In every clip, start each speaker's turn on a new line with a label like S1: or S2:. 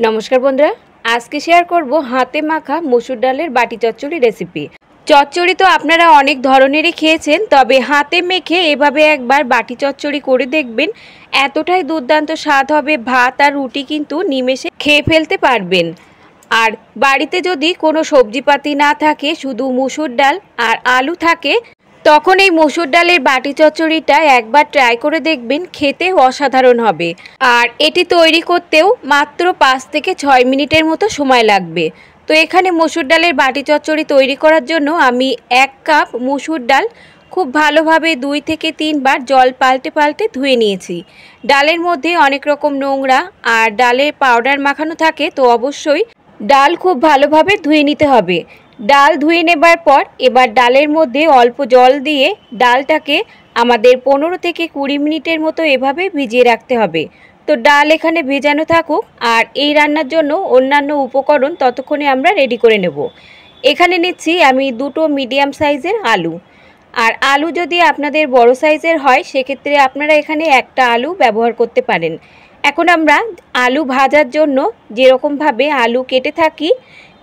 S1: নমস্কার বন্ধুরা, আজকে শেয়ার করব হাতে মাখা মসুর ডালের বাটি চচ্চড়ি রেসিপি। চচ্চড়ি তো আপনারা অনেক ধরনেরই খেয়েছেন, তবে হাতে মেখে এভাবে একবার বাটি চচ্চড়ি করে দেখবেন, এতটাই দুর্দান্ত স্বাদ হবে, ভাত আর রুটি কিন্তু নিমেষে খেয়ে ফেলতে পারবেন। আর বাড়িতে যদি কোনো সবজিপাতি না থাকে, শুধু মসুর ডাল আর আলু থাকে, তখন এই মসুর ডালের বাটি চচ্চড়িটা একবার ট্রাই করে দেখবেন, খেতে অসাধারণ হবে। আর এটি তৈরি করতেও মাত্র 5 থেকে 6 মিনিটের মতো সময় লাগবে। তো এখানে মসুর ডালের বাটি চচ্চড়ি তৈরি করার জন্য আমি 1 কাপ মসুর ডাল খুব ভালোভাবে 2 থেকে 3 বার জল পাল্টে পাল্টে ধুয়ে নিয়েছি। ডালের মধ্যে অনেক রকম নোংরা আর ডালের পাউডার মাখানো থাকে, তো অবশ্যই ডাল খুব ভালোভাবে ধুয়ে নিতে হবে। ডাল ধুয়ে নেবার পর এবার ডালের মধ্যে অল্প জল দিয়ে ডালটাকে আমাদের 15 থেকে 20 মিনিটের মতো এভাবে ভিজিয়ে রাখতে হবে। তো ডাল এখানে ভেজানো থাকুক, আর এই রান্নার জন্য অন্যান্য উপকরণ ততক্ষণে আমরা রেডি করে নেব। এখানে নিচ্ছি আমি 2টো মিডিয়াম সাইজের আলু। আর আলু যদি আপনাদের বড় সাইজের হয়, সেক্ষেত্রে আপনারা এখানে একটা আলু ব্যবহার করতে পারেন। এখন আমরা আলু ভাজার জন্য যেরকমভাবে আলু কেটে থাকি,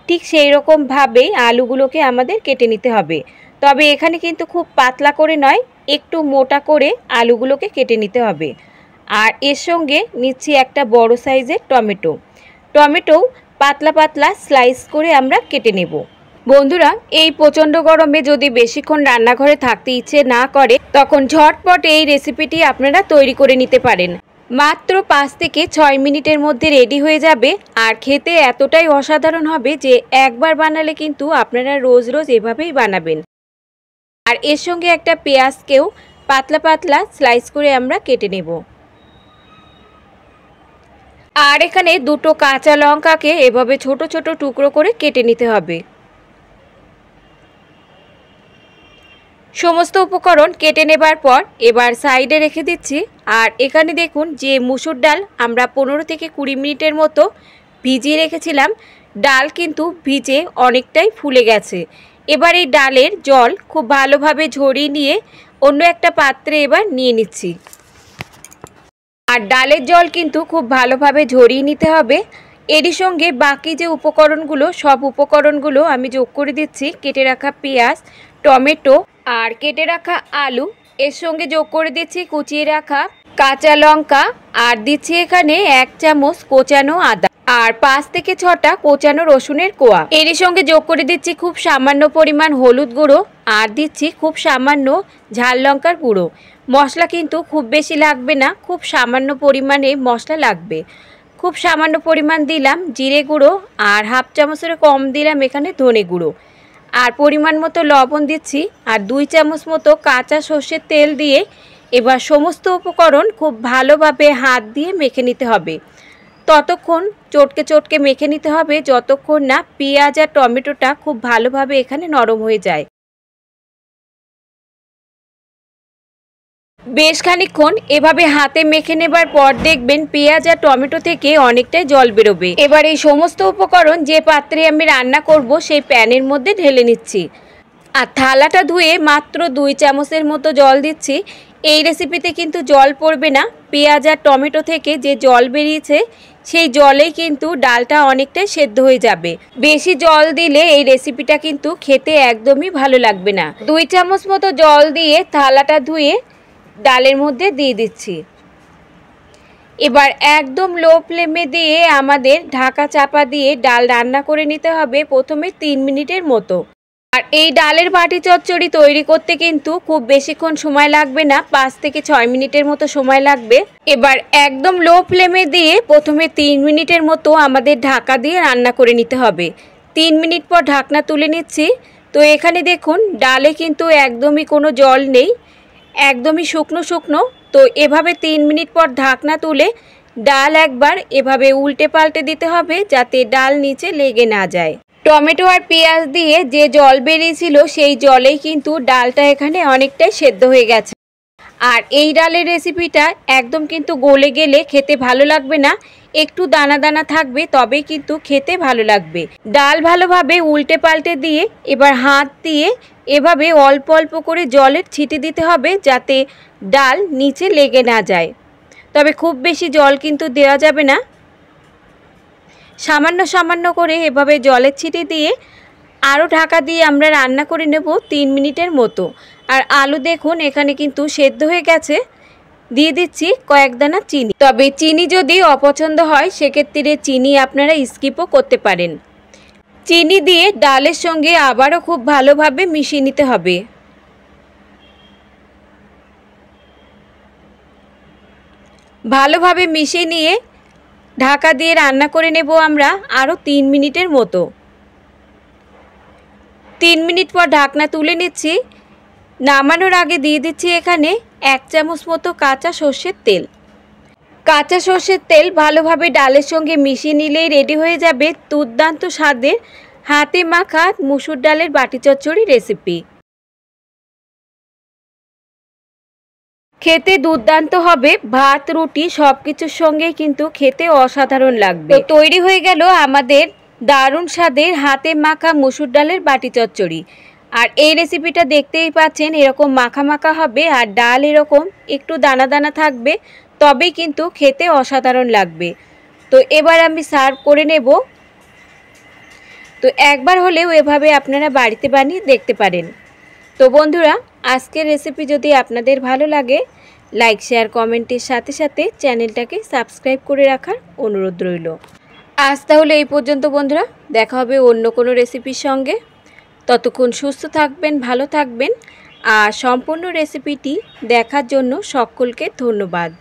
S1: ঠিক সেই রকমভাবেই আলুগুলোকে আমাদের কেটে নিতে হবে। তবে এখানে কিন্তু খুব পাতলা করে নয়, একটু মোটা করে আলুগুলোকে কেটে নিতে হবে। আর এর সঙ্গে নিচ্ছি একটা বড় সাইজের টমেটো পাতলা পাতলা স্লাইস করে আমরা কেটে নেব। বন্ধুরা, এই প্রচণ্ড গরমে যদি বেশিক্ষণ রান্নাঘরে থাকতে ইচ্ছে না করে, তখন ঝটপট এই রেসিপিটি আপনারা তৈরি করে নিতে পারেন। মাত্র 5 থেকে 6 মিনিটের মধ্যে রেডি হয়ে যাবে, আর খেতে এতটাই অসাধারণ হবে যে একবার বানালে কিন্তু আপনারা রোজ রোজ এভাবেই বানাবেন। আর এর সঙ্গে একটা পেঁয়াজকেও পাতলা পাতলা স্লাইস করে আমরা কেটে নেব। আর এখানে 2টো কাঁচা লঙ্কাকে এভাবে ছোট ছোট টুকরো করে কেটে নিতে হবে। সমস্ত উপকরণ কেটে নেবার পর এবার সাইডে রেখে দিচ্ছি। আর এখানে দেখুন যে মসুর ডাল আমরা 15 থেকে 20 মিনিটের মতো ভিজিয়ে রেখেছিলাম, ডাল কিন্তু ভিজে অনেকটাই ফুলে গেছে। এবার এই ডালের জল খুব ভালোভাবে ঝরিয়ে নিয়ে অন্য একটা পাত্রে এবার নিয়ে নিচ্ছি। আর ডালের জল কিন্তু খুব ভালোভাবে ঝরিয়ে নিতে হবে। এরই সঙ্গে বাকি যে উপকরণগুলো, সব উপকরণগুলো আমি যোগ করে দিচ্ছি। কেটে রাখা পেঁয়াজ, টমেটো আর কেটে রাখা আলু, এর সঙ্গে যোগ করে দিচ্ছি কুচিয়ে রাখা কাঁচা লঙ্কা, আর দিচ্ছি এখানে 1 চামচ কোচানো আদা, আর 5 থেকে 6টা কোচানো রসুনের কোয়া। এরই সঙ্গে যোগ করে দিচ্ছি খুব সামান্য পরিমাণ হলুদ গুঁড়ো, আর দিচ্ছি খুব সামান্য ঝাল লঙ্কার গুঁড়ো। মশলা কিন্তু খুব বেশি লাগবে না, খুব সামান্য পরিমাণে মশলা লাগবে। খুব সামান্য পরিমাণ দিলাম জিরে গুঁড়ো, আর 1/2 চামচের কম দিলাম এখানে ধনে গুঁড়ো, আর পরিমাণ মতো লবণ দিচ্ছি, আর 2 চামচ মতো কাঁচা সর্ষের তেল দিয়ে এবার সমস্ত উপকরণ খুব ভালোভাবে হাত দিয়ে মেখে নিতে হবে। ততক্ষণ চটকে চটকে মেখে নিতে হবে যতক্ষণ না পেঁয়াজ আর টমেটোটা খুব ভালোভাবে এখানে নরম হয়ে যায়। বেশ খানিকক্ষণ এভাবে হাতে মেখে নেবার পর দেখবেন পেঁয়াজ আর টমেটো থেকে অনেকটাই জল বেরোবে। এবার এই সমস্ত উপকরণ যে পাত্রে আমি রান্না করব সেই প্যানের মধ্যে ঢেলে নিচ্ছি। আর থালাটা ধুয়ে মাত্র 2 চামচের মতো জল দিচ্ছি। এই রেসিপিতে কিন্তু জল পড়বে না, পেঁয়াজ আর টমেটো থেকে যে জল বেরিয়েছে সেই জলেই কিন্তু ডালটা অনেকটাই সেদ্ধ হয়ে যাবে। বেশি জল দিলে এই রেসিপিটা কিন্তু খেতে একদমই ভালো লাগবে না। 2 চামচ মতো জল দিয়ে থালাটা ধুয়ে ডালের মধ্যে দিয়ে দিচ্ছি। এবার একদম লো ফ্লেমে দিয়ে আমাদের ঢাকা চাপা দিয়ে ডাল রান্না করে নিতে হবে প্রথমে 3 মিনিটের মতো। আর এই ডালের বাটি চচ্চড়ি তৈরি করতে কিন্তু খুব বেশিক্ষণ সময় লাগবে না, 5 থেকে 6 মিনিটের মতো সময় লাগবে। এবার একদম লো ফ্লেমে দিয়ে প্রথমে 3 মিনিটের মতো আমাদের ঢাকা দিয়ে রান্না করে নিতে হবে। 3 মিনিট পর ঢাকনা তুলে নিচ্ছি। তো এখানে দেখুন ডালে কিন্তু একদমই কোনো জল নেই, একদমই শুকনো শুকনো। তো এভাবে 3 মিনিট পর ঢাকনা তুলে ডাল একবার এভাবে উল্টে পাল্টে দিতে হবে, যাতে ডাল নিচে লেগে না যায়। টমেটো আর পেঁয়াজ দিয়ে যে জল বেরিয়েছিল সেই জলেই কিন্তু ডালটা এখানে অনেকটাই সেদ্ধ হয়ে গেছে। আর এই ডালের রেসিপিটা একদম কিন্তু গলে গেলে খেতে ভালো লাগবে না, একটু দানা দানা থাকবে, তবেই কিন্তু খেতে ভালো লাগবে। ডাল ভালোভাবে উল্টে পাল্টে দিয়ে এবার হাত দিয়ে এভাবে অল্প অল্প করে জলের ছিটে দিতে হবে, যাতে ডাল নিচে লেগে না যায়। তবে খুব বেশি জল কিন্তু দেওয়া যাবে না। সামান্য সামান্য করে এভাবে জলের ছিটে দিয়ে আরও ঢাকা দিয়ে আমরা রান্না করে নেব 3 মিনিটের মতো। আর আলু দেখুন এখানে কিন্তু সেদ্ধ হয়ে গেছে। দিয়ে দিচ্ছি কয়েক দানা চিনি। তবে চিনি যদি অপছন্দ হয় সেক্ষেত্রে চিনি আপনারা স্কিপও করতে পারেন। চিনি দিয়ে ডালের সঙ্গে আবারও খুব ভালোভাবে মিশিয়ে নিতে হবে। ভালোভাবে মিশিয়ে নিয়ে ঢাকা দিয়ে রান্না করে নেব আমরা আরও 3 মিনিটের মতো। 3 মিনিট পর ঢাকনা তুলে নিচ্ছি। নামানোর আগে দিয়ে দিচ্ছি এখানে 1 চামচ মতো কাঁচা সর্ষের তেল। কাঁচা সর্ষের তেল ভালোভাবে ডালের সঙ্গে মিশিয়ে নিলেই রেডি হয়ে যাবে দুর্দান্ত স্বাদের হাতে মাখা মসুর ডালের বাটি চচ্চড়ি রেসিপি। খেতে দুর্দান্ত হবে, ভাত রুটি সব কিছুর সঙ্গে কিন্তু খেতে অসাধারণ লাগবে। তো তৈরি হয়ে গেল আমাদের দারুণ স্বাদের হাতে মাখা মসুর ডালের বাটি চচ্চড়ি। আর এই রেসিপিটা দেখতেই পাচ্ছেন এরকম মাখা মাখা হবে আর ডাল এরকম একটু দানা দানা থাকবে, তবেই কিন্তু খেতে অসাধারণ লাগবে। তো এবার আমি সার্ভ করে নেব। তো একবার হলেও এভাবে আপনারা বাড়িতে বানিয়ে দেখতে পারেন। তো বন্ধুরা, আজকের রেসিপি যদি আপনাদের ভালো লাগে লাইক শেয়ার কমেন্টের সাথে সাথে চ্যানেলটাকে সাবস্ক্রাইব করে রাখার অনুরোধ রইল। আজ তাহলে এই পর্যন্ত বন্ধুরা, দেখা হবে অন্য কোনো রেসিপির সঙ্গে। ততক্ষণ সুস্থ থাকবেন, ভালো থাকবেন। আর সম্পূর্ণ রেসিপিটি দেখার জন্য সকলকে ধন্যবাদ।